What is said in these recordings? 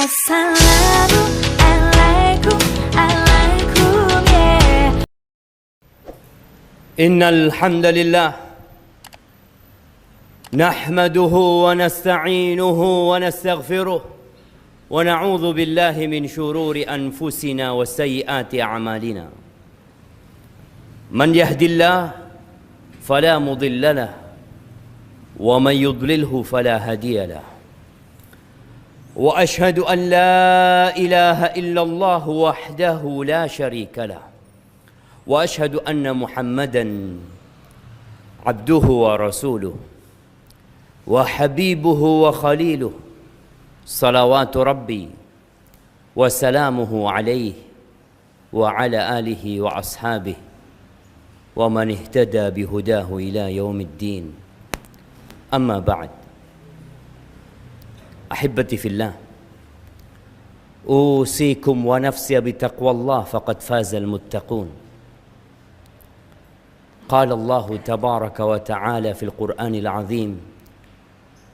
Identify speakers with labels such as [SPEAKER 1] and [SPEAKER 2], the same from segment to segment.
[SPEAKER 1] Assalamualaikum, yeah.
[SPEAKER 2] Innal hamdalillah nahmaduhu wa nasta'inuhu wa nastaghfiruh wa na'udzu billahi min shururi anfusina wa sayyiati a'malina. Man yahdillahu fala mudilla lahu wa man yudlilhu fala hadiya lahu. Wa ashhadu an la ilaha illallah wahdahu la syarika lahu. Wa ashhadu anna Muhammadan abduhu wa rasuluh wa habibuhu wa khaliluh. Salawatu rabbi wa salamuhu alaihi wa ala alihi wa ashabihi wa man ihtada bihudahu ila yaumiddin. Amma ba'd. Ahibbati fillah, usikum wa nafsi bitaqwallah faqad fazal muttaqun. Qala Allah tabaraka wa ta'ala fil Qur'anil azim,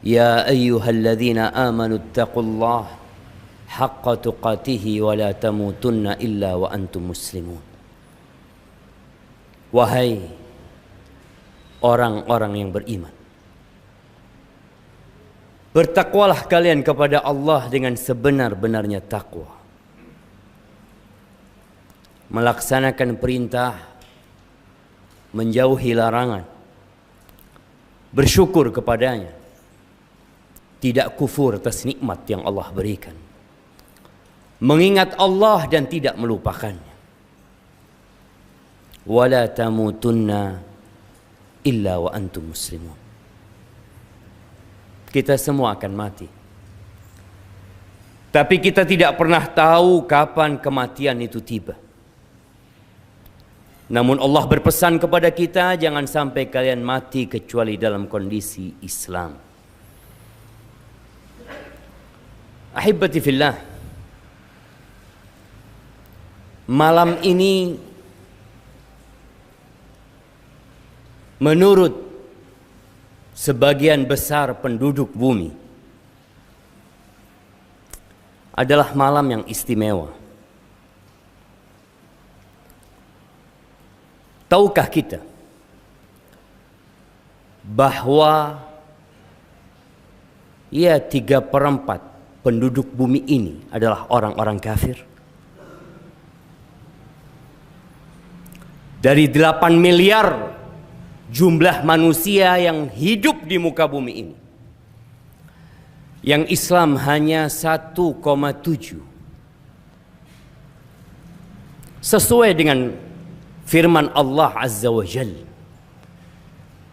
[SPEAKER 2] ya ayyuhalladzina amanu ittaqullah haqqa tuqatih wa la tamutunna illa wa antum muslimun. Wahai orang-orang yang beriman, bertakwalah kalian kepada Allah dengan sebenar-benarnya takwa. Melaksanakan perintah, menjauhi larangan, bersyukur kepadanya, tidak kufur atas nikmat yang Allah berikan, mengingat Allah dan tidak melupakannya. Wala tamutunna illa wa antum muslimun. Kita semua akan mati, tapi kita tidak pernah tahu kapan kematian itu tiba. Namun Allah berpesan kepada kita, jangan sampai kalian mati kecuali dalam kondisi Islam. Ahibbati fillah, malam ini menurut sebagian besar penduduk bumi adalah malam yang istimewa. Tahukah kita bahwa 3/4 penduduk bumi ini adalah orang-orang kafir? Dari 8 miliar jumlah manusia yang hidup di muka bumi ini, yang Islam hanya 1,7. Sesuai dengan firman Allah Azza wa Jalla,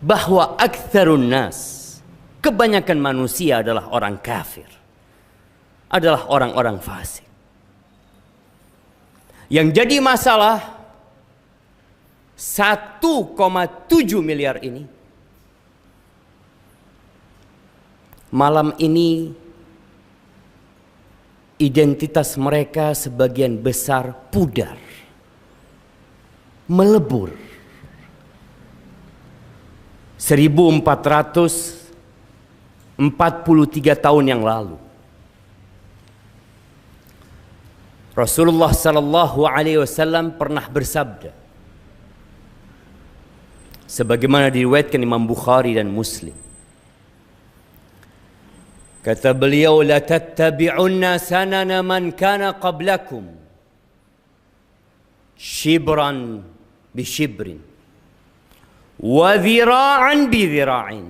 [SPEAKER 2] bahwa aktsarun nas, kebanyakan manusia adalah orang kafir, adalah orang-orang fasik. Yang jadi masalah 1,7 miliar ini, malam ini identitas mereka sebagian besar pudar, melebur. 1443 tahun yang lalu, Rasulullah sallallahu alaihi wasallam pernah bersabda, sebagaimana diriwayatkan Imam Bukhari dan Muslim. Kata beliau, la tattabi'unna sanana man kana qablakum shibran bi shibrin wa dhira'an bi dhira'in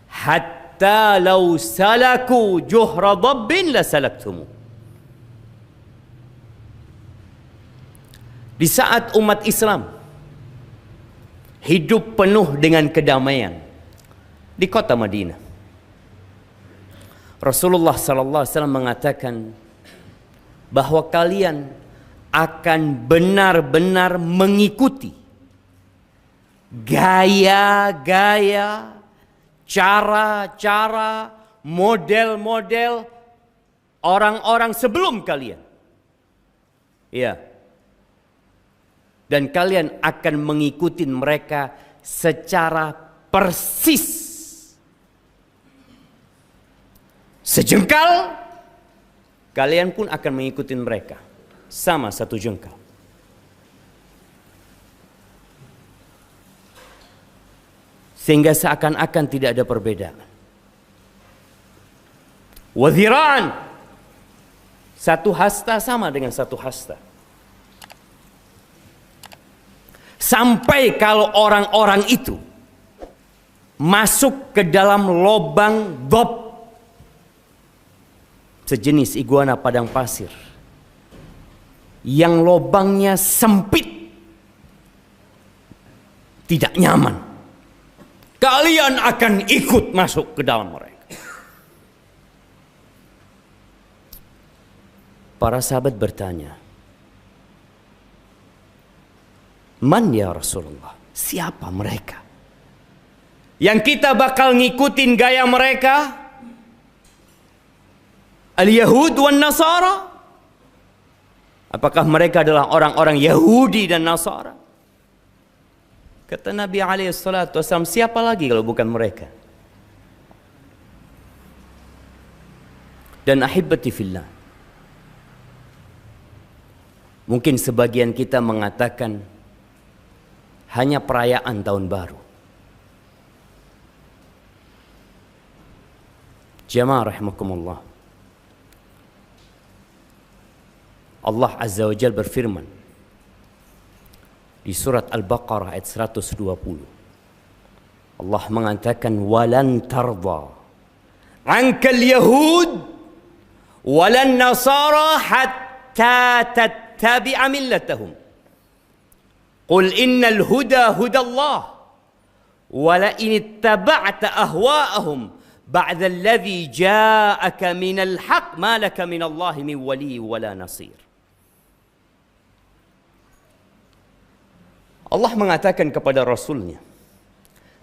[SPEAKER 2] hatta law salaku juhra dabbin la salaktumu. Di saat umat Islam hidup penuh dengan kedamaian di kota Madinah, Rasulullah sallallahu alaihi wasallam mengatakan bahwa kalian akan benar-benar mengikuti gaya-gaya, cara-cara, model-model orang-orang sebelum kalian. Ya. Dan kalian akan mengikuti mereka secara persis. Sejengkal kalian pun akan mengikuti mereka sama satu jengkal. Sehingga seakan-akan tidak ada perbedaan. Wadhira'an, satu hasta sama dengan satu hasta. Sampai kalau orang-orang itu masuk ke dalam lobang dob, sejenis iguana padang pasir, yang lobangnya sempit, tidak nyaman, kalian akan ikut masuk ke dalam mereka. Para sahabat bertanya, man ya Rasulullah, siapa mereka yang kita bakal ngikutin gaya mereka? Al-Yahud wan Nasara? Apakah mereka adalah orang-orang Yahudi dan Nasara? Kata Nabi SAW, siapa lagi kalau bukan mereka? Dan ahibati fillah, mungkin sebagian kita mengatakan hanya perayaan tahun baru. Jamaah rahimakumullah, Allah Azza wa Jalla berfirman di surat Al-Baqarah ayat 120. Allah mengatakan, walan tarda ankal yahud walan nasara hatta tattabi'a millatahum. Qul innal huda hudallah wa la in ittaba'ta ahwa'ahum ba'da alladhi ja'aka minal haqq ma laka minallahi min wali wala nasir. Allah mengatakan kepada Rasulnya,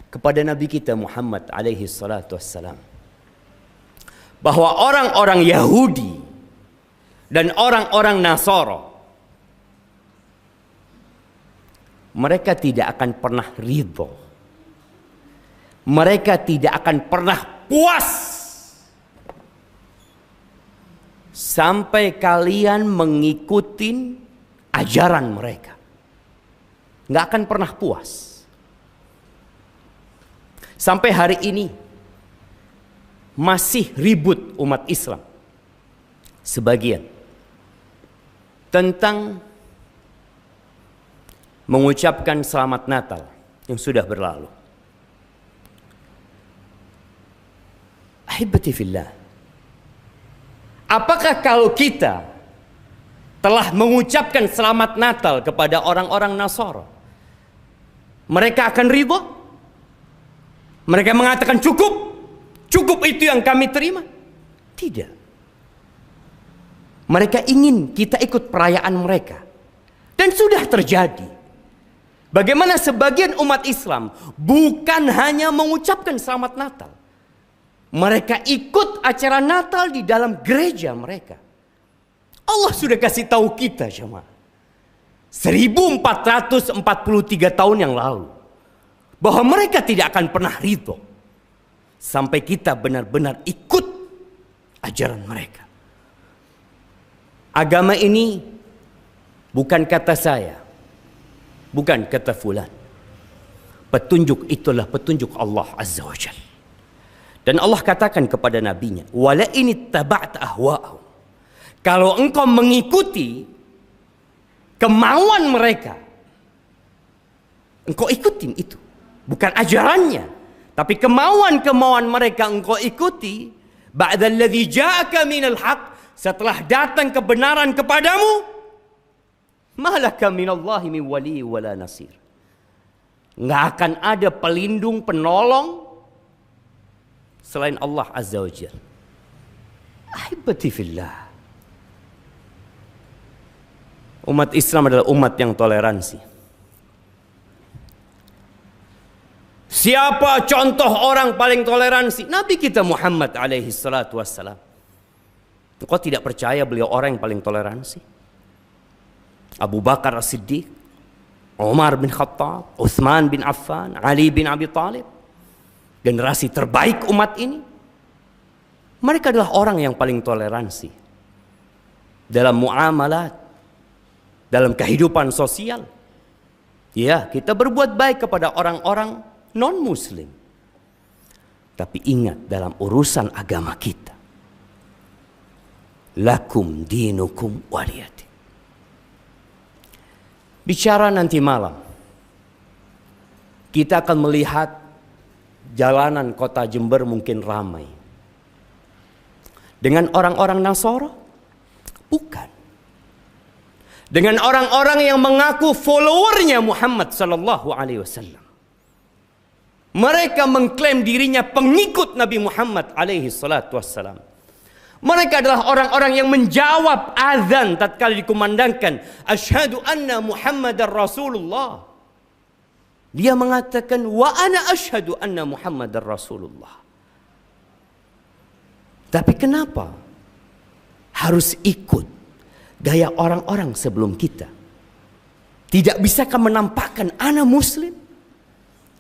[SPEAKER 2] kepada Nabi kita Muhammad alaihi salatu wassalam, bahwa orang-orang Yahudi dan orang-orang Nasara, mereka tidak akan pernah ridho, mereka tidak akan pernah puas sampai kalian mengikuti ajaran mereka. Nggak akan pernah puas. Sampai hari ini masih ribut umat Islam sebagian tentang mengucapkan selamat Natal yang sudah berlalu. Ahibati fillah, apakah kalau kita telah mengucapkan selamat Natal kepada orang-orang Nasara, mereka akan ridho? Mereka mengatakan cukup itu yang kami terima? Tidak. Mereka ingin kita ikut perayaan mereka. Dan sudah terjadi. Bagaimana sebagian umat Islam bukan hanya mengucapkan selamat Natal, mereka ikut acara Natal di dalam gereja mereka. Allah sudah kasih tahu kita, jemaah, 1443 tahun yang lalu, bahwa mereka tidak akan pernah ridho sampai kita benar-benar ikut ajaran mereka. Agama ini bukan kata saya, bukan kata fulan. Petunjuk itulah petunjuk Allah Azza wa Jalla. Dan Allah katakan kepada nabinya, wala in ittaba'ta ahwa'ahum, kalau engkau mengikuti kemauan mereka, engkau ikutin itu. Bukan ajarannya, tapi kemauan-kemauan mereka engkau ikuti. Ba'dalladzi ja'aka minal haqq, setelah datang kebenaran kepadamu, malaka minallahi min wali wala nasir. Nggak akan ada pelindung, penolong selain Allah Azza wa Jalla. Ahibati fillah, umat Islam adalah umat yang toleransi. Siapa contoh orang paling toleransi? Nabi kita Muhammad alaihi salatu wassalam. Engkau tidak percaya beliau orang yang paling toleransi? Abu Bakar As-Siddiq, Umar bin Khattab, Utsman bin Affan, Ali bin Abi Thalib, generasi terbaik umat ini. Mereka adalah orang yang paling toleransi. dalam muamalat, dalam kehidupan sosial. Ya, kita berbuat baik kepada orang-orang non-muslim. Tapi ingat, dalam urusan agama kita, lakum dinukum waliyati. Bicara nanti malam, kita akan melihat jalanan kota Jember mungkin ramai dengan orang-orang Nasara? Bukan. Dengan orang-orang yang mengaku followernya Muhammad sallallahu alaihi wasallam. Mereka mengklaim dirinya pengikut Nabi Muhammad alaihi salatu wassalam. Mereka adalah orang-orang yang menjawab azan tatkala dikumandangkan, asyhadu anna Muhammadar Rasulullah. Dia mengatakan, wa ana asyhadu anna Muhammadar Rasulullah. Tapi kenapa harus ikut gaya orang-orang sebelum kita? Tidak bisakah menampakkan ana muslim?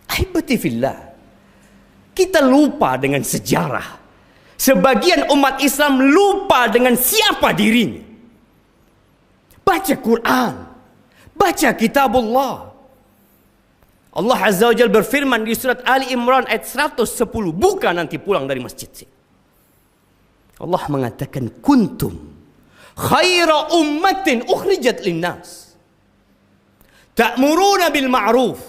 [SPEAKER 2] Ahibati fillah, kita lupa dengan sejarah. Sebagian umat Islam lupa dengan siapa dirinya. Baca Quran, baca kitabullah. Allah Azza wa Jalla berfirman di surat Ali Imran ayat 110. Buka nanti pulang dari masjid. Allah mengatakan, kuntum khaira ummatin ukhrijat linnas ta'muruna bil ma'ruf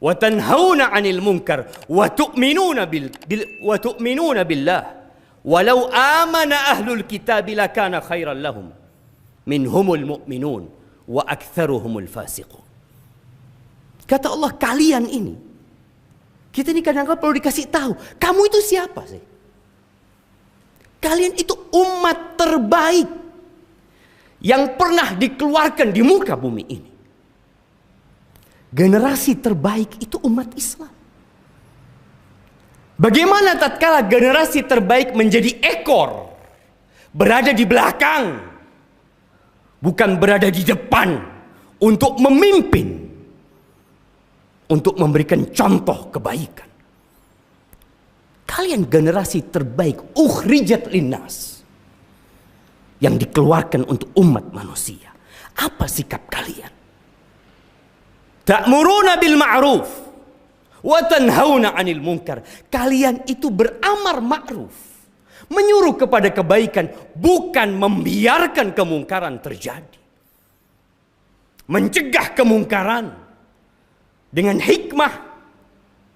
[SPEAKER 2] wa tanhauna 'anil munkar wa tu'minuna billah walau amana ahlul kitab lakana khairan lahum minhumul mu'minun wa aktsaruhumul fasiqun. Kata Allah, kalian ini, kita ini kadang-kadang perlu dikasih tahu, kamu itu siapa sih? Kalian itu umat terbaik yang pernah dikeluarkan di muka bumi ini. Generasi terbaik itu umat Islam. Bagaimana tatkala generasi terbaik menjadi ekor, berada di belakang, bukan berada di depan untuk memimpin, untuk memberikan contoh kebaikan. Kalian generasi terbaik, ukhrijat linnas, yang dikeluarkan untuk umat manusia. Apa sikap kalian? Ta'muruna bil ma'ruf wa tanhauna 'anil munkar. Kalian itu beramar ma'ruf, menyuruh kepada kebaikan, bukan membiarkan kemungkaran terjadi. Mencegah kemungkaran dengan hikmah,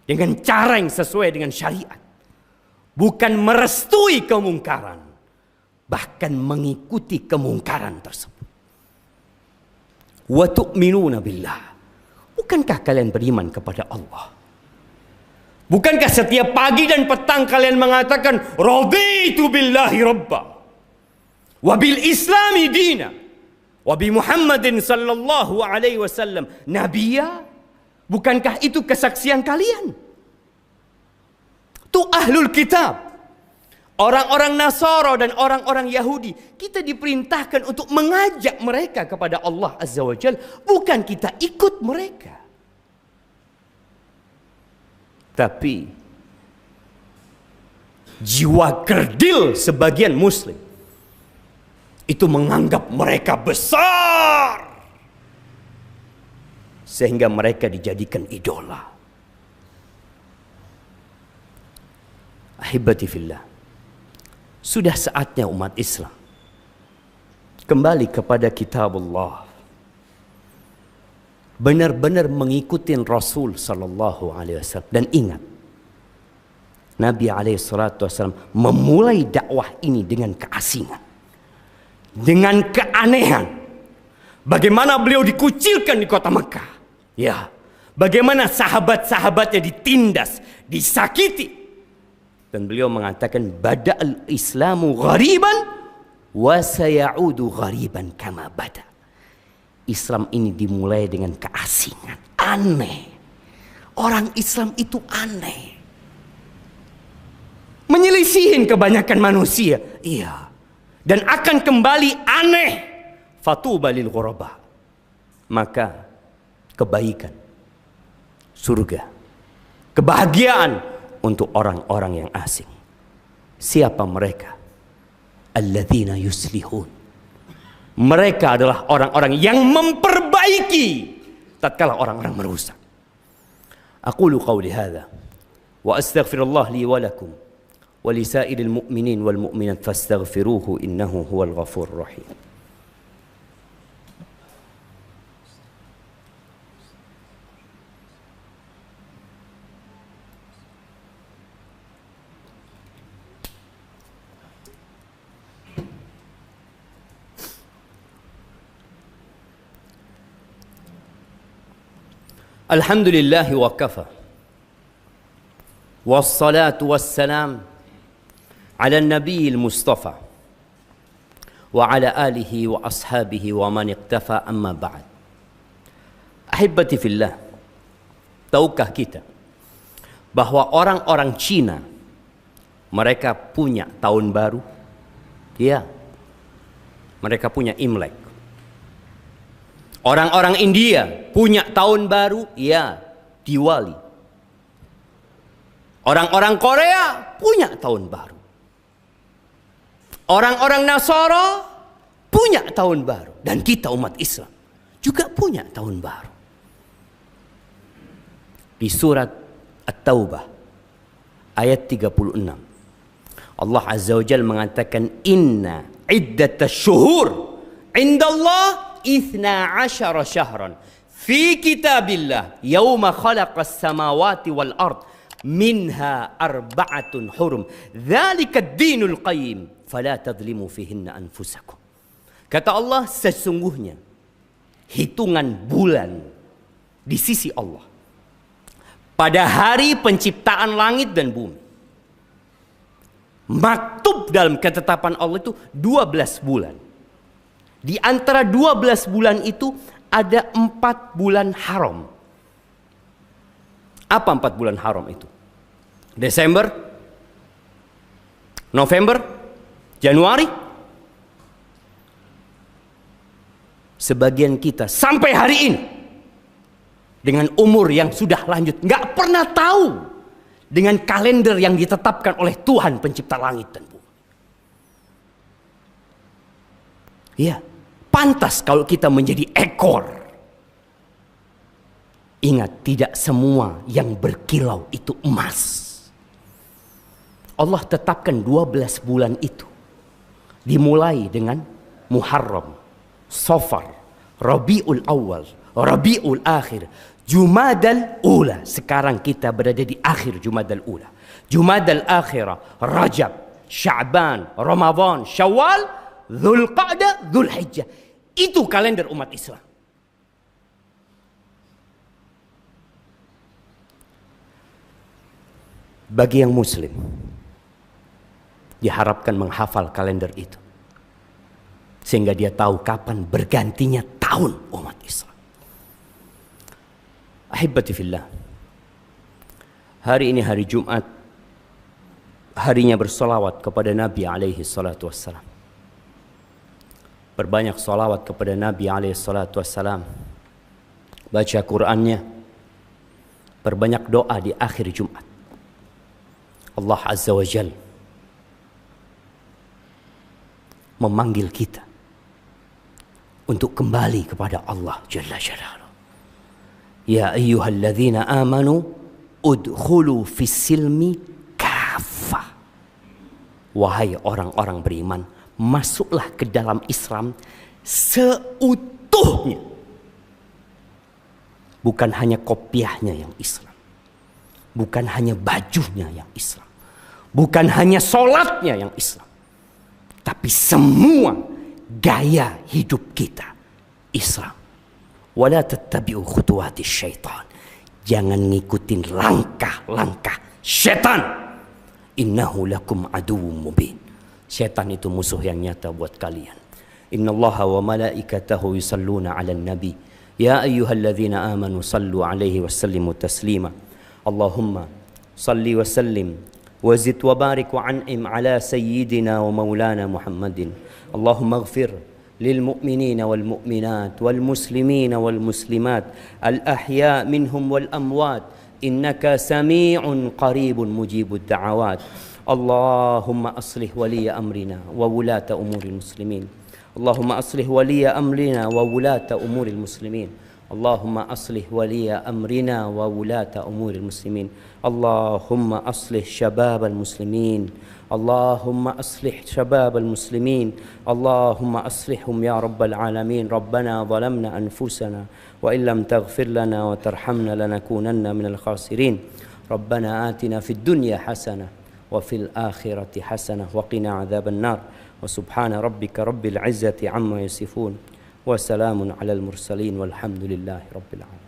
[SPEAKER 2] dengan cara yang sesuai dengan syariat. Bukan merestui kemungkaran, bahkan mengikuti kemungkaran tersebut. Wa tu'minuna billah. Bukankah kalian beriman kepada Allah? Bukankah setiap pagi dan petang kalian mengatakan, raditu billahi rabba wa bil islami dina wa bi Muhammadin sallallahu alaihi wasallam nabiyya? Bukankah itu kesaksian kalian? Itu ahlul kitab, orang-orang Nasara dan orang-orang Yahudi. Kita diperintahkan untuk mengajak mereka kepada Allah Azza wa Jalla, bukan kita ikut mereka. Tapi jiwa kerdil sebagian muslim itu menganggap mereka besar, sehingga mereka dijadikan idola. Ahibati fillah, sudah saatnya umat Islam kembali kepada kitabullah, benar-benar mengikuti Rasul sallallahu alaihi wasallam. Dan ingat, Nabi alaihi salatu wasallam memulai dakwah ini dengan keasingan, dengan keanehan. Bagaimana beliau dikucilkan di kota Mekah, ya, bagaimana sahabat-sahabatnya ditindas, disakiti. Dan beliau mengatakan, bada'al islamu ghariban wa sayaudu ghariban kama bada. Islam ini dimulai dengan keasingan, aneh. Orang Islam itu aneh, menyelisihin kebanyakan manusia, iya, dan akan kembali aneh. Fatuba lil ghuraba. Maka kebaikan, surga, kebahagiaan untuk orang-orang yang asing. Siapa mereka? Alladzina yuslihun Mereka adalah orang-orang yang memperbaiki tatkala orang-orang merusak. Aqulu qawli hadza wa astaghfirullah li wa lakum wa li sa'iril mu'minin wal mu'minat fastaghfiruhu innahu huwal ghafurur rahim. Alhamdulillah wa kafa. Wassalatu wassalam ala nabiyil mustafa wa ala alihi wa ashabihi wa man iqtafa, amma ba'd. Ahibbati fillah, tahukah kita bahwa orang-orang Cina mereka punya tahun baru? Ya, mereka punya Imlek. Orang-orang India punya tahun baru, ya, Diwali. Orang-orang Korea punya tahun baru. Orang-orang Nasara punya tahun baru. Dan kita umat Islam juga punya tahun baru. Di surat At-Taubah ayat 36, Allah Azza wa Jalla mengatakan, Inna iddatash syuhur indallah 12 syahran fi kitabillah yauma khalaqas samawati wal ard minha arba'atun hurum dzalika ad-dinul qayyim fala tadhlimu fihinna anfusakum. Kata Allah, sesungguhnya hitungan bulan di sisi Allah pada hari penciptaan langit dan bumi, maktub dalam ketetapan Allah itu 12 bulan. Di antara 12 bulan itu ada 4 bulan haram. Apa 4 bulan haram itu? Desember, November, Januari. Sebagian kita sampai hari ini dengan umur yang sudah lanjut nggak pernah tahu dengan kalender yang ditetapkan oleh Tuhan pencipta langit dan bumi. Ya, pantas kalau kita menjadi ekor. Ingat, tidak semua yang berkilau itu emas. Allah tetapkan 12 bulan itu. Dimulai dengan Muharram, Safar, Rabiul Awal, Rabiul Akhir, Jumadal Ula. Sekarang kita berada di akhir Jumadal Ula. Jumadal Akhirah, Rajab, Sya'ban, Ramadan, Syawal, Dzulqa'dah, Dzulhijjah. Itu kalender umat Islam. Bagi yang muslim diharapkan menghafal kalender itu sehingga dia tahu kapan bergantinya tahun umat Islam. Ahibbati fillah, hari ini hari Jumat, harinya bersolawat kepada Nabi alaihi salatu wassalam. Berbanyak solawat kepada Nabi alaihi salatu wassalam. Baca Qur'annya. Berbanyak doa di akhir Jumat. Allah Azza wa Jalla memanggil kita untuk kembali kepada Allah Jalla Jalaluhu. Ya ayyuhalladzina amanu udkhulu fis silmi kafah. Wahai orang-orang beriman, masuklah ke dalam Islam seutuhnya. Bukan hanya kopiahnya yang Islam. Bukan hanya bajunya yang Islam. Bukan hanya sholatnya yang Islam. Tapi semua gaya hidup kita Islam. Wala tattabi'u khutuwati syaitan. Jangan ngikutin langkah-langkah syaitan. Innahu lakum aduwwum mubin. Syaitan itu musuh yang nyata buat kalian. Innallaha wa malaikatahu yusalluna 'alan nabi. Ya ayyuhalladzina amanu sallu 'alaihi wa sallimu taslima. Allahumma salli wa sallim wa zid wa barik wa an'im 'ala sayyidina wa maulana Muhammadin. Allahumma ighfir lil mu'minina wal mu'minat wal muslimina wal muslimat al ahya minhum wal amwat innaka sami'un qaribun mujibud da'awat. اللهم أصلح ولي أمرنا وولاة أمور المسلمين. اللهم أصلح ولي أمرنا وولاة أمور المسلمين. اللهم أصلح ولي أمرنا وولاة أمور المسلمين. اللهم أصلح شباب المسلمين. اللهم أصلح شباب المسلمين. اللهم أصلحهم يا رب العالمين. ربنا ظلمنا أنفسنا وإن لم تغفر لنا وترحمنا لنكونن من الخاسرين. ربنا آتنا في الدنيا حسنة وفي الآخرة حسنة وقنا عذاب النار. وسبحان ربك رب العزة عما يصفون وسلام على المرسلين والحمد لله رب العالمين.